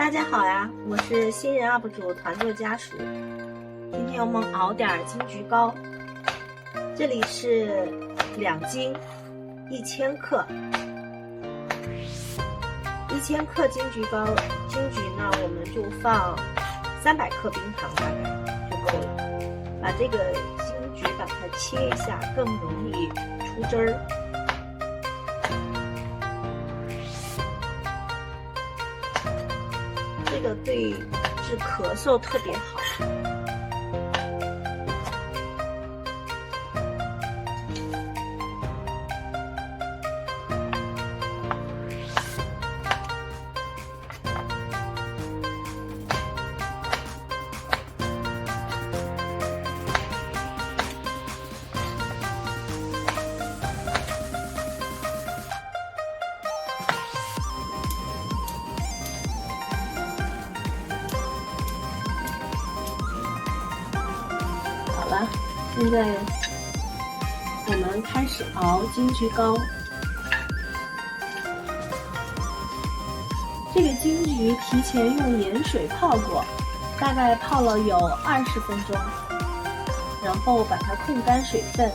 大家好呀，我是新人 UP 主团队家属。今天我们熬点金桔膏，这里是2斤，1000克，1000克金桔膏，金桔呢我们就放300克冰糖大概就可以了。把这个金桔把它切一下，更容易出汁儿。这个对治咳嗽特别好。好了，现在我们开始熬金桔膏。这个金桔提前用盐水泡过，大概泡了有20分钟，然后把它控干水分，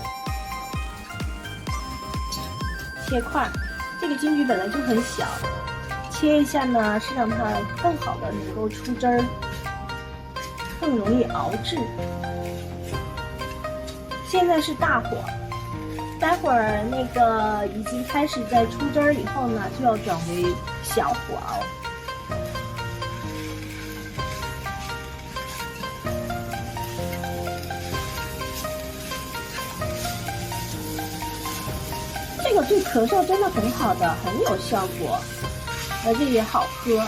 切块。这个金桔本来就很小，切一下呢是让它更好的能够出汁儿，更容易熬制。现在是大火，待会儿那个已经开始在出汁儿以后呢，就要转为小火熬。这个对咳嗽真的很好的，很有效果，而且也好喝。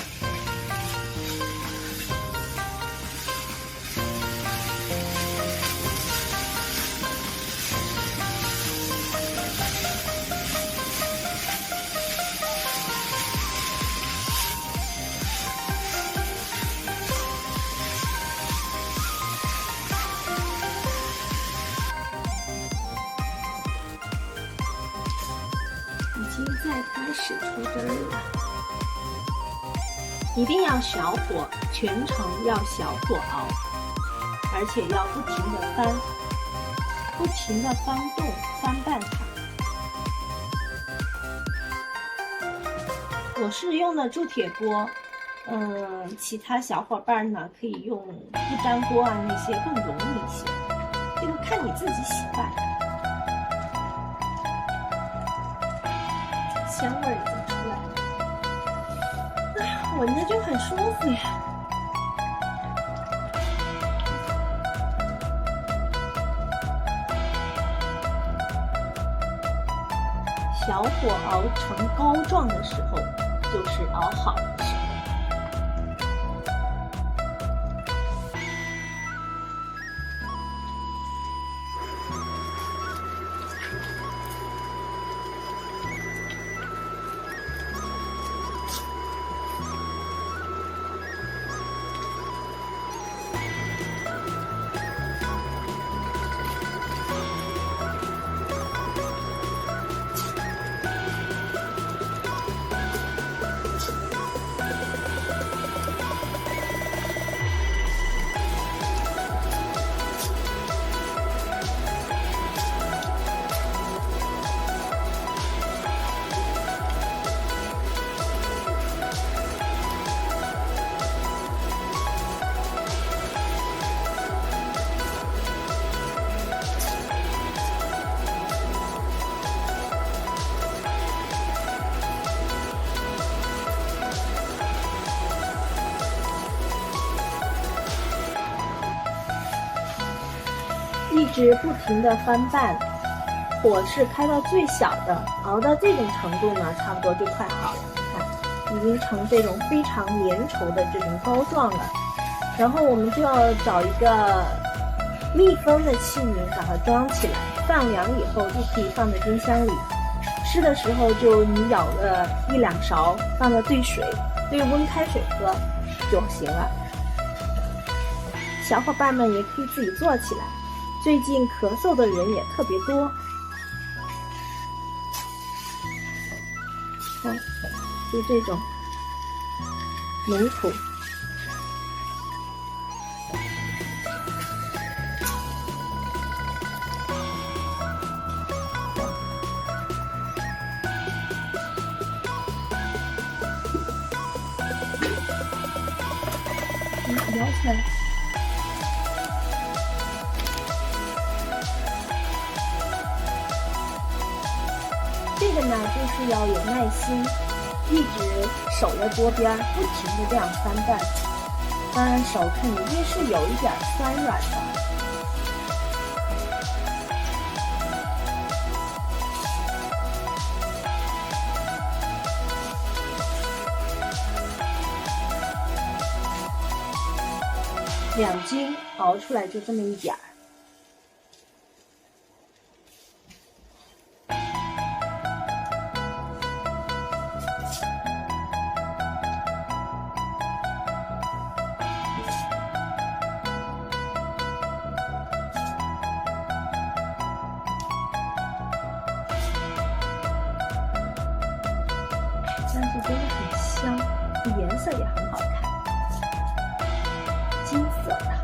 已经在开始出汁儿了，一定要小火，全程要小火熬，而且要不停的翻，不停的翻动，翻拌它。我是用的铸铁锅，其他小伙伴呢可以用不粘锅啊，那些更容易一些，这个看你自己喜欢。香味儿已经出来了，哎呀，闻着就很舒服呀。小火熬成膏状的时候，就是熬好的时候。一直不停的翻拌，火是开到最小的，熬到这种程度呢，差不多就快好了。看，已经成这种非常粘稠的这种膏状了。然后我们就要找一个密封的器皿把它装起来，放凉以后就可以放在冰箱里。吃的时候就你舀了1-2勺，放到兑水，兑温开水喝就行了。小伙伴们也可以自己做起来。最近咳嗽的人也特别多，看，就这种浓土摇起来。这个呢，就是要有耐心，一直手在锅边，不停的这样翻拌。当然手肯定是有一点酸软的。2斤熬出来就这么一点儿。但是真的很香，颜色也很好看，金色的。